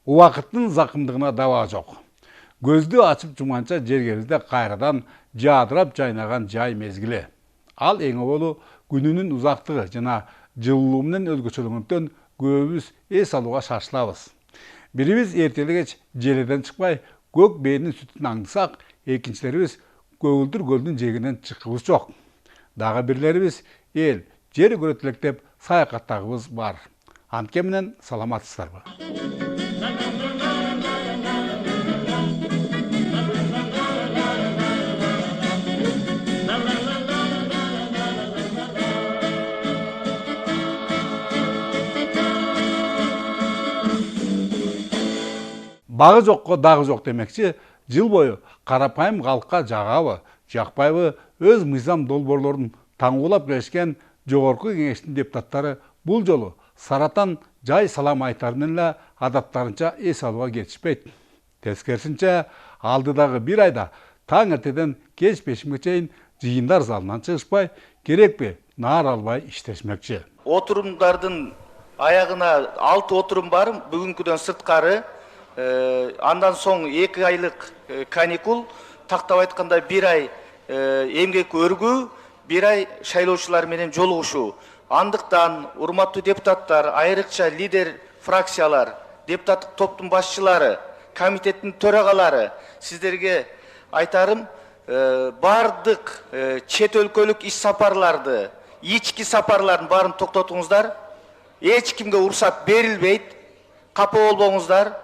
Убакыттын закымдыгына даба жок. Көздү ачып жумганча жергебизде кайрадан жаадырап жайнаган жай мезгили. Ал эң оболу күнүнүн узактыгы жана жылуулугу менен өзгөчөлүгүндөн көбүбүз эс алууга шашылабыз. Бирибиз эртелик кеч желеден чыкпай көк бээнин сүтүн аңдысак, экинчилерибиз көгүлдүр көлдүн жээгинен чыккыбыз жок. Дагы бирлерибиз эл, жер көрөт элек деп саякаттагыбыз бар. Антке менен саламатсыздарбы? Bagı жокко дагы жок демекчи, жыл бою карапайым калкка жагабы, жакпайбы өз мыйзам долбоорлорун таңгуулап келишкен жогорку кеңештин депутаттары бул жолу Саратан жай салам айтарын эле адаттарынча эс алууга кетишпейт. Тескерисинче, алдыдагы бир айда таң эртеден кеч пешимге чейин жыйындар залынан чыгышпай, керекпи наар албай иштешмекчи. Отурумдардын аягына 6 отурум бар, бүгүнкүдөн сырткары. Андан соң 2 айлык каникул, тактап айтканда 1 ай эмгек өргүү, 1 ай шайлоочулар менен жолугушуу. Андыктан урматтуу депутаттар, айрыкча лидер фракциялар, депутаттык топтун башчылары, комитеттин төрагалары, сиздерге айтарым, бардык чет өлкөлүк иш сапарларды, ички сапарлардын баарын токтотуңуздар. Эч кимге уруксат берилбейт, капа болбоңуздар.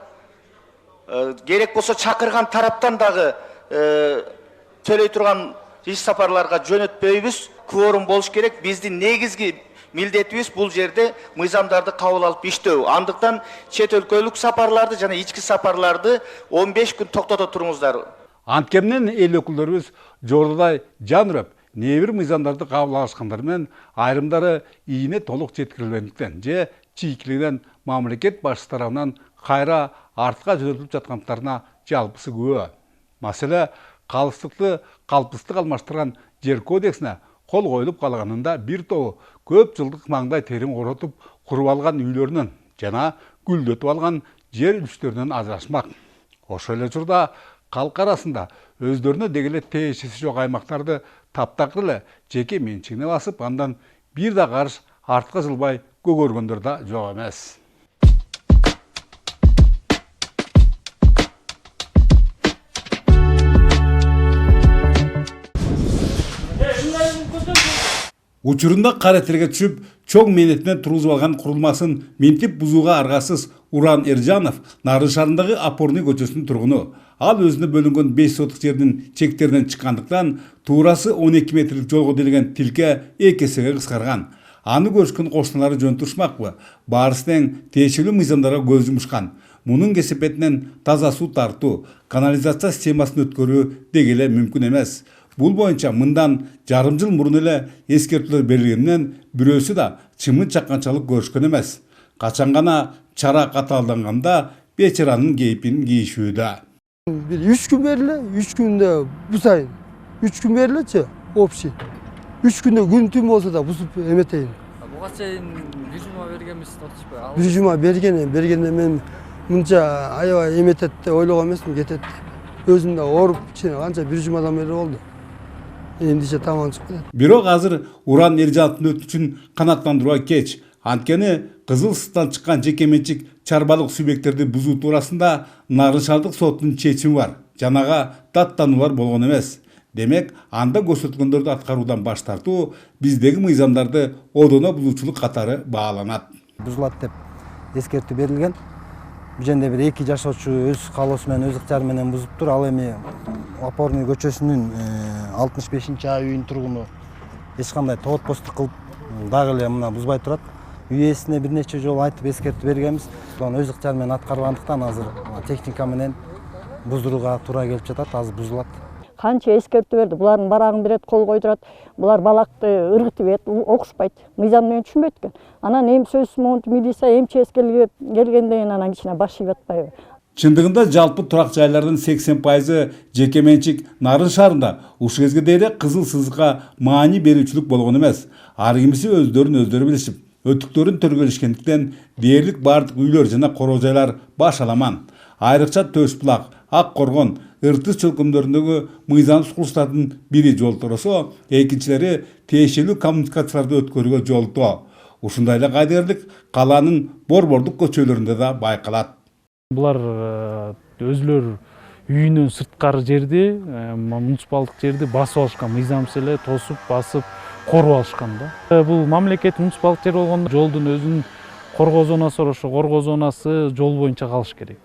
Керек болсо чакырган тараптан дагы төлөй турган иш сапарларга жөнөтпөйбүз. Кворум болуш керек. Биздин негизги милдетибиз бул жерде мыйзамдарды кабыл алып иштөө. Андыктан чет өлкөлүк сапарларды жана ички сапарларды 15 күн токтото туруңуздар. Антке менен эл өкүлдөрүбүз жогорудагы жан үрөп, не бир мыйзамдарды кабыл алышкандар менен айрымдары ийине толук жеткирилбегендиктен же чийкилигинен мамлекет башчысы тарабынан кайра артка жөнөтүлүп жаткандыктарына жалпысы күбө. Маселе калыстыкты калпыстык алмаштырган жер кодексине кол коюлуп калганында бир тобу көп жылдык маңдай терин коротуп куруп алган үйлөрүнөн жана гүлдөтүп алган жер үлчтөрүнөн ажырашмак. Ошол эле учурда калк арасында өздөрүнө дегеле тиешеси жок аймактарды таптакыр эле жеке менчигине басып, андан бир да карыш артка жылбай көгөргөндөр да жок эмес. Учурунда кара терге түшүп, чоң мээнетинен тургузуп алган курулмасын минтип бузууга аргасыз Уран Эржанов Нарын шаарындагы Опорный көчөсүнүн тургуну. Ал өзүнө бөлүнгөн 5 сотук жердин чектеринен чыккандыктан туурасы 12 метрлик жолго делген тилке 2 эсеге кыскарган. Аны көрүшкөн кошуналары жөн турушмакпы? Баарысы тең тиешелүү мыйзамдарга көз жумушкан. Мунун кесепетинен таза суу тартуу, канализация системасын өткөрүү дегеле мүмкүн эмес. Бул боюнча мындан жарым жыл мурун эле эскертүүлөр берилгенден бирөөсү да чымын чакканчалык көрүшкөн эмес. Качан гана чара катаалданганда бечаранын кейпин кийишүүдө. Бир 3 күн бериле, 3 күндө бу сайын 3 күн берилечи общий. 3 күндө күн түн болсо да бузуп эметейин. Буга чейин бир жума бергенбиз, отушпай. Бир жума бергенде мен мынча аябай эметет деп ойлогон эмесмин, кетет. Өзүм да ооруп, канча бир жумадан бери болду. Эндише таман чыкты. Бирок азыр Уран Эржановдун өтүшүн канааттандырууга кеч. Анткени кызыл сыздан чыккан жеке менчик чарбалык субъекттерди бузуу туурасында Нарын шаардык сотунун чечими бар. Жанага даттануулар болгон эмес. Демек, анда көрсөткөндөрдү аткаруудан баш тартуу биздеги мыйзамдарды одоно бузуучулук катары бааланат. Бузулат деп эскертүү берилген. Бул жерде бир 2 жашоочу өз каалоосу менен, өз ыктыяры менен бузуптур. Ал эми Опорный көчөсүнүн 65-А үйүнүн тургуну эч кандай тоотпостук кылып дагы эле мына бузбай турат. Үй ээсине бир нече жолу айтып эскертүү бергенбиз. Өз ыктыяры менен аткарбагандыктан азыр техника менен буздурууга туура келип жатат, азыр бузулат. Канча эскертүү берди, булардын барагын берет, кол койдурат, булар балакты ыргытып берет, окушпайт, мыйзам менен түшүнбөйт экен. Анан эми сөзсүз монтип милиция МЧС келгенден кийин анан кичине баш ийип атпайбы? Чындыгында жалпы турак жайлардын 80% жеке менчик Нарын шаарында ушул кезге дейин кызыл сызыкка маани берүүчүлүк болгон эмес. Ар кимиси өздөрүн өздөрү билишип, өтүктөрүн төргөлүшкендиктен дээрлик бардык үйлөр жана корозайлар баш аламан. Айрыкча Төс булак, Ак Коргон, Ыртыс чөлкөмдөрүндөгү мыйзамсыз курулуштардын бири жол туросо, экинчилери тиешелүү коммуникацияларды өткөрүүгө жолуктоо. Ушундай эле кайдыгерлик калаанын борбордук көчөлөрүндө да байкалат. Булар өзүлөр үйүнөн сырткары жерди, муниципалдык жерди басып алышкан, мыйзамсыз эле тосуп, басып, коруп алышкан да. Бул мамлекет муниципалдык жер болгондо жолдун өзүнүн коргоо зонасы бар, ошо коргоо зонасы жол боюнча калыш керек.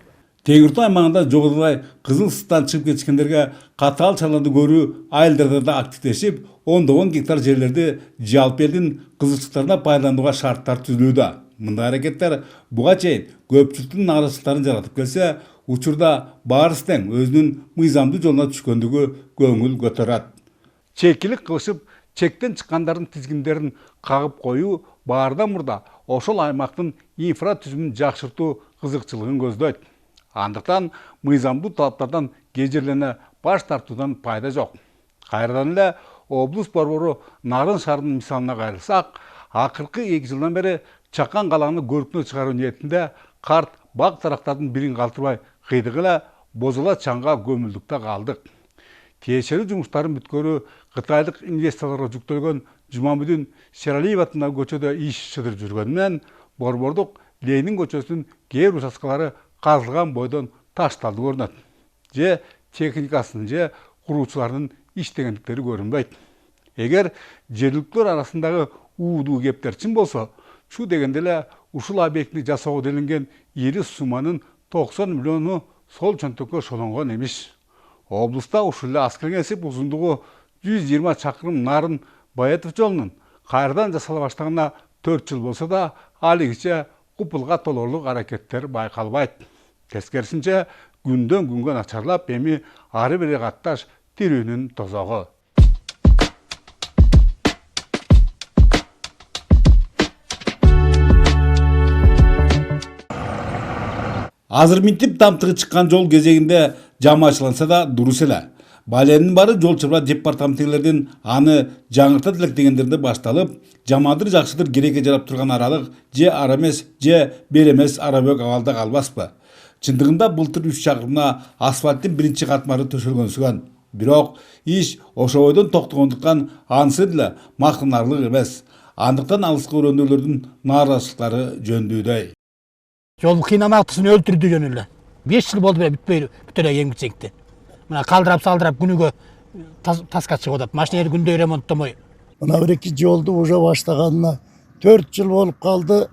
Теңир Тоо аймагында жогорулай кызыл сыттан чыгып кетишкендерге катаал чараларды көрүү айылдарда да активдешип, ондогон гектар жерлерди жалпы элдин кызыкчылыктарына пайдаланууга шарттар түзүлүүдө. Мындай аракеттер буга чейин көпчүлүктүн нааразычылыктарын жаратып келсе, учурда баарысы тең өзүнүн мыйзамдуу жолуна түшкөндүгү көңүл көтөрөт. Чекилик кылышып, чектен чыккандардын тизгиндерин кагып коюу баардан мурда ошол аймактын инфра түзүмүн жакшыртуу кызыкчылыгын көздөйт. Андыктан мыйзамдуу талаптардан кежирлене баш тартуудан пайда жок. Кайрадан эле облус борбору Нарын шаарынын мисалына кайрылсак, акыркы 2 жылдан бери Чакан калааны көркүнө чыгаруу ниетинде карт бак тарактардын бирин калтырбай кыйдык эле бозола чаңга көмүлдүктө калдык. Тиешелүү жумуштарын бүткөрүү кытайлык инвесторлорго жүктөлгөн Жумамүдүн Шералиев атындагы көчөдө иш чыдырып жүргөнү менен борбордук Ленин көчөсүнүн кээ бир участкалары казылган бойдон ташталды көрүнөт. Же техникасынын же куруучулардын иштегендиктери көрүнбөйт. Эгер жергиликтүүлөр арасындагы уудуу кептер чын болсо, şu дегенде эле ушул объектти жасоого делинген ири сумманын 90 миллиону сол чөнтөккө шолонгон эмиш. Облуста ушул эле аз кеңесип узундугу 120 чакырым Нарын Баятов жолунун кайрадан жасала баштаганына 4 жыл болсо да, алигиче купулга толорлук аракеттер байкалбайт. Тескерисинче, күндөн күнгө начарлап, эми ары бери катташ тирүүнүн тозогу. Азыр минтип тамтыгы чыккан жол кезегинде жамачыланса да дурус эле. Баленин бары жол чыпыра департаменттердин аны жаңыртат элек дегендерде башталып, жамандыр жакшыдыр керекке жарап турган аралык же ара эмес, же бер эмес арабөк абалда калбаспы. Чындыгында былтыр 3 чакырымда асфальттын биринчи катмары төшөлгөнсүгөн. Бирок иш ошо бойдон токтогондуктан анысы деле мактанарлык эмес. Андыктан алыскы өрөндүүлөрдүн нааразычылыктары жөндөйдөй. Жол кыйнамактысын өлтүрдү жөн эле. 5 жыл болду бүтпөй бүтөрө эмгичекти. Мына калдырап салдырап күнүгө таска чыгып атат. Машинелер күндөй ремонттомой. Мына бир-эки жолду уже баштаганына 4 жыл болуп калды.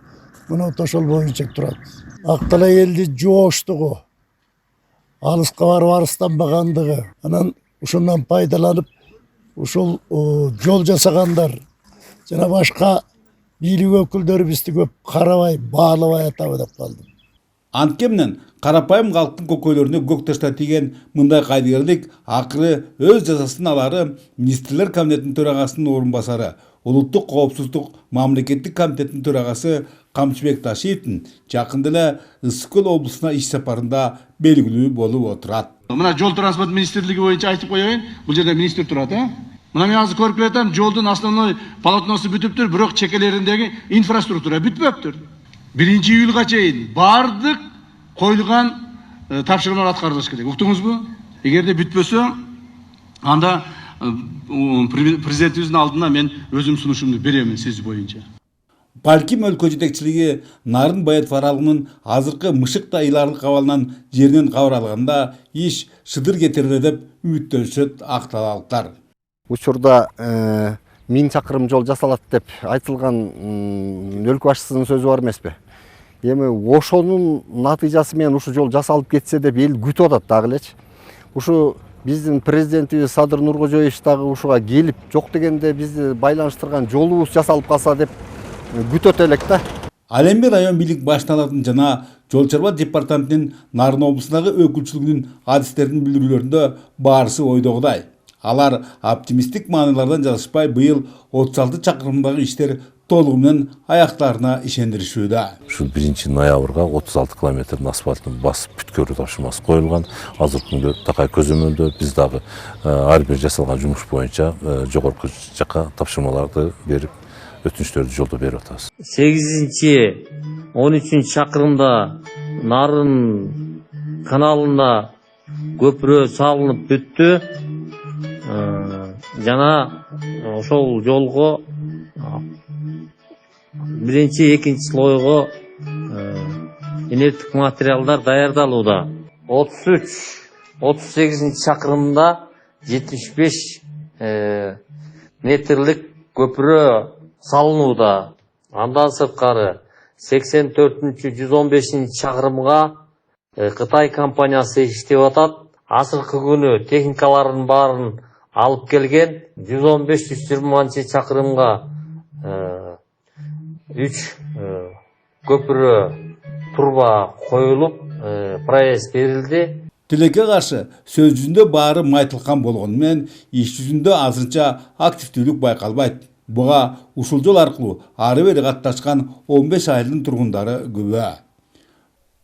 Мына ошол боюнча турат. Актала элди жооштугу, алыска барып арыстанбагандыгы, анан ушундан пайдаланып ушул жол жасагандар жана башка бийлик өкүлдөрү бизди көп карабай, баалабай атабы деп калды. Антке менен карапайым калктын көкөйлөрүнө көк ташта тийген мындай кайдыгерлик акыры өз жазасын алары министрлер кабинетинин төрагасынын орун басары, улуттук коопсуздук мамлекеттик комитетинин төрагасы Камчыбек Ташиевдин жакында эле Ысык Көл облусуна иш сапарында белгилүү болуп отурат. Мына жол транспорт министрлиги боюнча айтып коеюн, бул жерде министр турат, Мына мен азыр көрүп келатам, жолдун основной полотносу бүтүптүр, бирок чекелериндеги инфраструктура бүтпөптүр. 1-июлга чейин бардык коюлган тапшырмалар аткарылыш керек. Уктуңузбу? Эгерде бүтпөсө, анда президентибиздин алдына мен өзүм сунушумду беремин сиз боюнча. Балким өлкө жетекчилиги Нарын Баятов аралыгынын азыркы Мышыкта ыйларлык абалынан жеринен кабар алганда иш шыдыр кетерде деп үмүттөнүшөт акталалыктар. Учурда 1000 чакырым жол жасалат деп айтылган өлкө башчысынын сөзү бар эмеспи? Эми ошонун натыйжасы менен ушу жол жасалып кетсе деп эл күтүп атат дагы элечи. Ушу биздин президентибиз Садыр Нуркожоевич дагы ушуга келип, жок дегенде бизди байланыштырган жолубуз жасалып калса деп күтөт элек да. Ал эми район бийлик башталатын жана жол чарба департаментинин Нарын облусундагы өкүлчүлүгүнүн адистердин билдирүүлөрүндө баарысы ойдогудай. Алар оптимисттик маанилардан жалышпай быйыл 36 чакырымдагы иштер толугу менен аяктарына ишендиришүүдө. Ушул 1-ноябрга 36 километрдин асфальтын басып бүткөрүү тапшырмасы коюлган. Азыркы күндө такай көзөмөлдө биз дагы ар бир жасалган жумуш боюнча жогорку жакка тапшырмаларды берип өтүнүчтөрдү жолдо берип атабыз. 8-13 чакырымда Нарын каналына көпүрө салынып бүттү. Жана ошол жолго биринчи, экинчи слойго инерттик материалдар даярдалууда. 33-38 чакырымда 75 метрлик көпүрө салынууда. Андан сырткары 84-115 чакырымга Кытай компаниясы иштеп атат. Азыркы күнү техникаларын баарын алып келген. 115-120 чакырымга 3 көпүрө турба коюлуп, проезд берилди. Тилекке каршы сөз жүзүндө баары майтылган болгону менен иш жүзүндө азырынча активдүүлүк байкалбайт. Буга ушул жол аркылуу ары бери катташкан 15 айылдын тургундары күбө.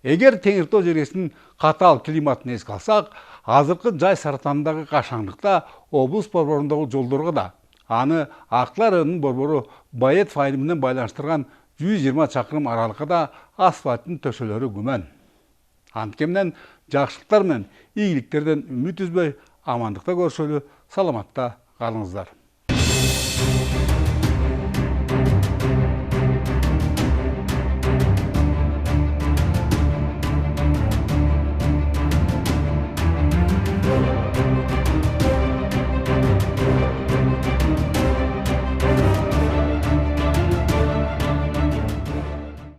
Эгер Теңир Тоо жергесинин катаал климатын эске алсак, азыркы жай саратандагы кашаңдыкта облус борборундагы жолдорго да аны Акла районунун борбору Байет файlı менен байланыштырган 120 чакырым аралыкка да асфальттын төшөлөрү күмөн. Анткени жакшылыктар менен ийгиликтерден үмүт үзбөй, амандыкта көрүшөлү, саламатта калыңыздар.